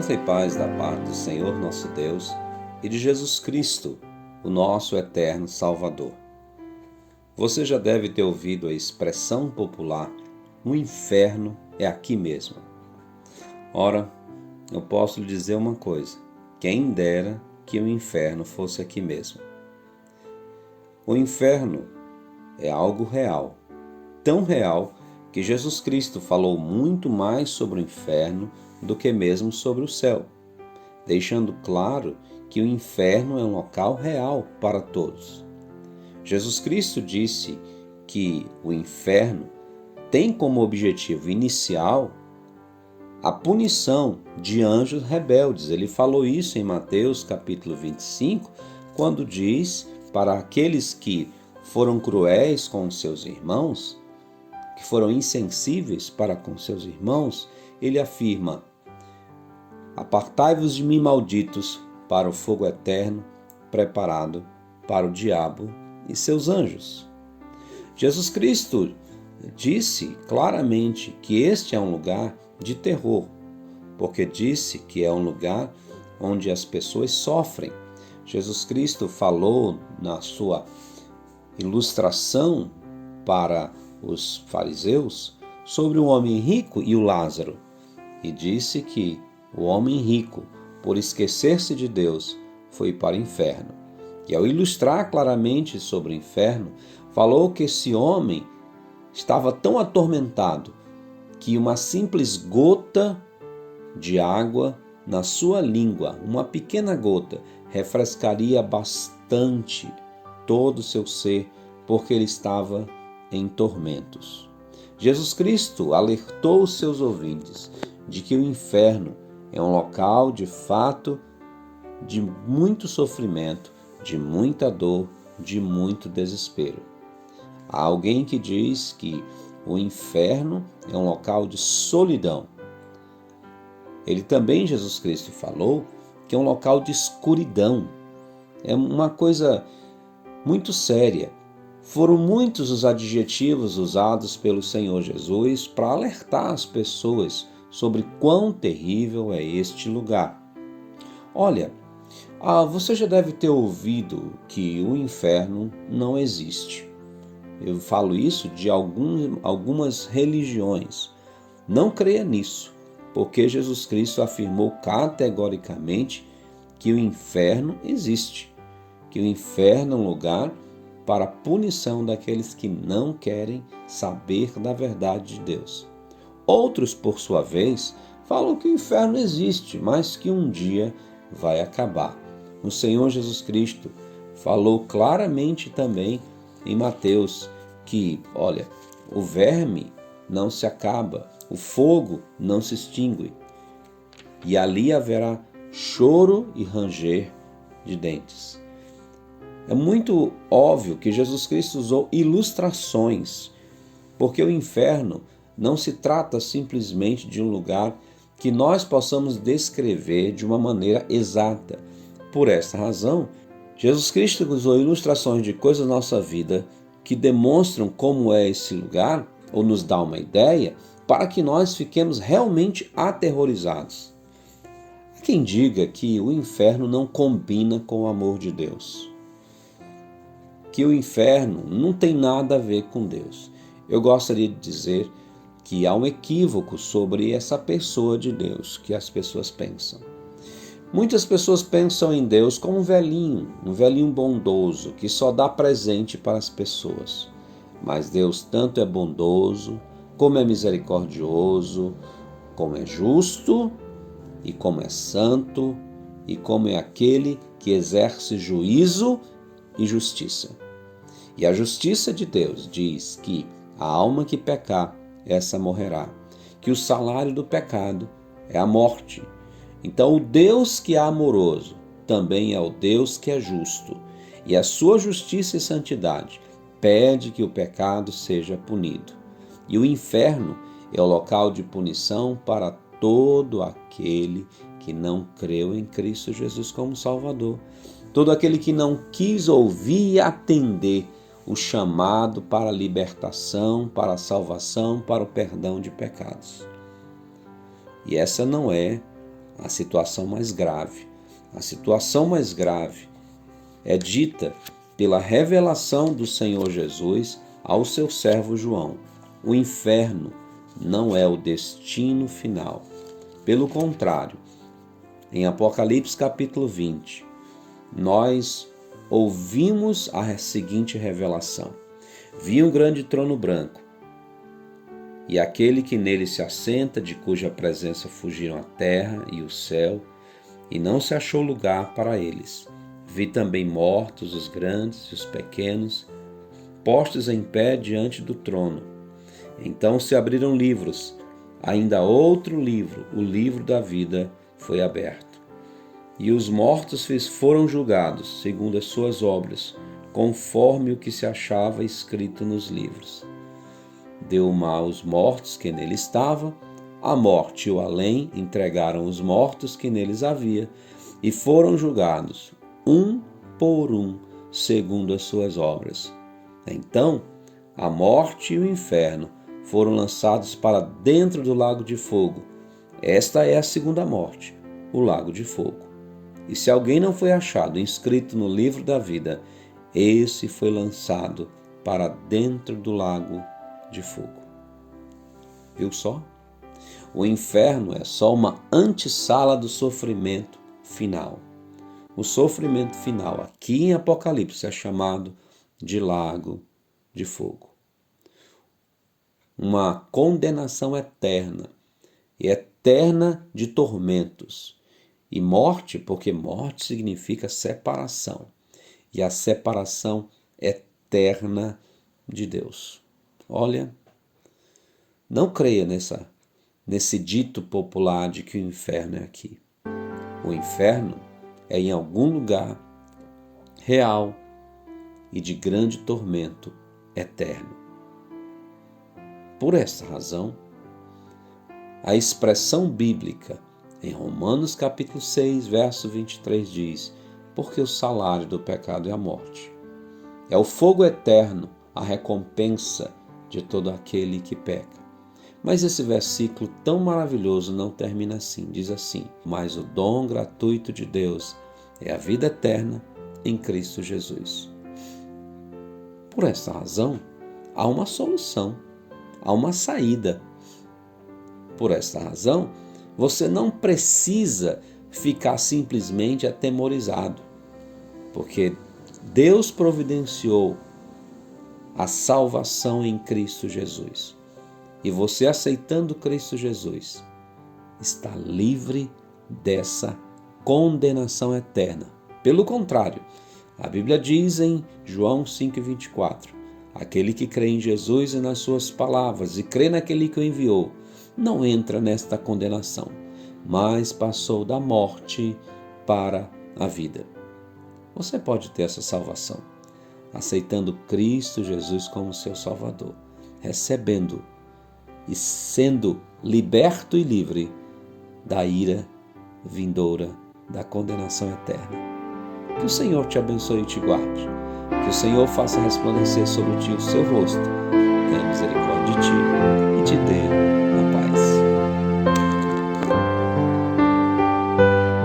Graça e paz da parte do Senhor nosso Deus e de Jesus Cristo, o nosso eterno Salvador. Você já deve ter ouvido a expressão popular: o inferno é aqui mesmo. Ora, eu posso lhe dizer uma coisa: quem dera que o inferno fosse aqui mesmo. O inferno é algo real, tão real que Jesus Cristo falou muito mais sobre o inferno do que mesmo sobre o céu, deixando claro que o inferno é um local real para todos. Jesus Cristo disse que o inferno tem como objetivo inicial a punição de anjos rebeldes. Ele falou isso em Mateus capítulo 25, quando diz para aqueles que foram cruéis com seus irmãos, que foram insensíveis para com seus irmãos, ele afirma: apartai-vos de mim, malditos, para o fogo eterno preparado para o diabo e seus anjos. Jesus Cristo disse claramente que este é um lugar de terror, porque disse que é um lugar onde as pessoas sofrem. Jesus Cristo falou na sua ilustração para os fariseus sobre o homem rico e o Lázaro, e disse que o homem rico, por esquecer-se de Deus, foi para o inferno. E ao ilustrar claramente sobre o inferno, falou que esse homem estava tão atormentado que uma simples gota de água na sua língua, uma pequena gota, refrescaria bastante todo o seu ser, porque ele estava em tormentos. Jesus Cristo alertou os seus ouvintes de que o inferno é um local, de fato, de muito sofrimento, de muita dor, de muito desespero. Há alguém que diz que o inferno é um local de solidão. Ele também, Jesus Cristo, falou que é um local de escuridão. É uma coisa muito séria. Foram muitos os adjetivos usados pelo Senhor Jesus para alertar as pessoas sobre quão terrível é este lugar. Olha, você já deve ter ouvido que o inferno não existe. Eu falo isso de algumas religiões. Não creia nisso, porque Jesus Cristo afirmou categoricamente que o inferno existe, que o inferno é um lugar para a punição daqueles que não querem saber da verdade de Deus. Outros, por sua vez, falam que o inferno existe, mas que um dia vai acabar. O Senhor Jesus Cristo falou claramente também em Mateus que, olha, o verme não se acaba, o fogo não se extingue, e ali haverá choro e ranger de dentes. É muito óbvio que Jesus Cristo usou ilustrações, porque o inferno não se trata simplesmente de um lugar que nós possamos descrever de uma maneira exata. Por essa razão, Jesus Cristo usou ilustrações de coisas da nossa vida que demonstram como é esse lugar, ou nos dá uma ideia, para que nós fiquemos realmente aterrorizados. Há quem diga que o inferno não combina com o amor de Deus, que o inferno não tem nada a ver com Deus. Eu gostaria de dizer que há um equívoco sobre essa pessoa de Deus que as pessoas pensam. Muitas pessoas pensam em Deus como um velhinho bondoso, que só dá presente para as pessoas. Mas Deus tanto é bondoso, como é misericordioso, como é justo, e como é santo, e como é aquele que exerce juízo e justiça. E a justiça de Deus diz que a alma que pecar, essa morrerá, que o salário do pecado é a morte. Então o Deus que é amoroso também é o Deus que é justo, e a sua justiça e santidade pede que o pecado seja punido. E o inferno é o local de punição para todo aquele que não creu em Cristo Jesus como Salvador, todo aquele que não quis ouvir e atender o chamado para a libertação, para a salvação, para o perdão de pecados. E essa não é a situação mais grave. A situação mais grave é dita pela revelação do Senhor Jesus ao seu servo João. O inferno não é o destino final. Pelo contrário, em Apocalipse capítulo 20, nós ouvimos a seguinte revelação. Vi um grande trono branco, e aquele que nele se assenta, de cuja presença fugiram a terra e o céu, e não se achou lugar para eles. Vi também mortos, os grandes e os pequenos, postos em pé diante do trono. Então se abriram livros, ainda outro livro, o livro da vida, foi aberto. E os mortos foram julgados, segundo as suas obras, conforme o que se achava escrito nos livros. Deu mal aos mortos que nele estavam, a morte e o além entregaram os mortos que neles havia, e foram julgados, um por um, segundo as suas obras. Então, a morte e o inferno foram lançados para dentro do lago de fogo. Esta é a segunda morte, o lago de fogo. E se alguém não foi achado inscrito no livro da vida, esse foi lançado para dentro do lago de fogo. Viu só? O inferno é só uma antessala do sofrimento final. O sofrimento final, aqui em Apocalipse, é chamado de lago de fogo. Uma condenação eterna, e eterna de tormentos. E morte, porque morte significa separação, e a separação eterna de Deus. Olha, não creia nesse dito popular de que o inferno é aqui. O inferno é em algum lugar real e de grande tormento eterno. Por essa razão, a expressão bíblica em Romanos capítulo 6, verso 23 diz: porque o salário do pecado é a morte. É o fogo eterno, a recompensa de todo aquele que peca. Mas esse versículo tão maravilhoso não termina assim. Diz assim: mas o dom gratuito de Deus é a vida eterna em Cristo Jesus. Por essa razão, há uma solução, há uma saída. Por essa razão, você não precisa ficar simplesmente atemorizado, porque Deus providenciou a salvação em Cristo Jesus. E você, aceitando Cristo Jesus, está livre dessa condenação eterna. Pelo contrário, a Bíblia diz em João 5,24, aquele que crê em Jesus e nas suas palavras e crê naquele que o enviou, não entra nesta condenação, mas passou da morte para a vida. Você pode ter essa salvação, aceitando Cristo Jesus como seu Salvador, recebendo e sendo liberto e livre da ira vindoura, da condenação eterna. Que o Senhor te abençoe e te guarde. Que o Senhor faça resplandecer sobre ti o seu rosto, tenha misericórdia de ti e te dê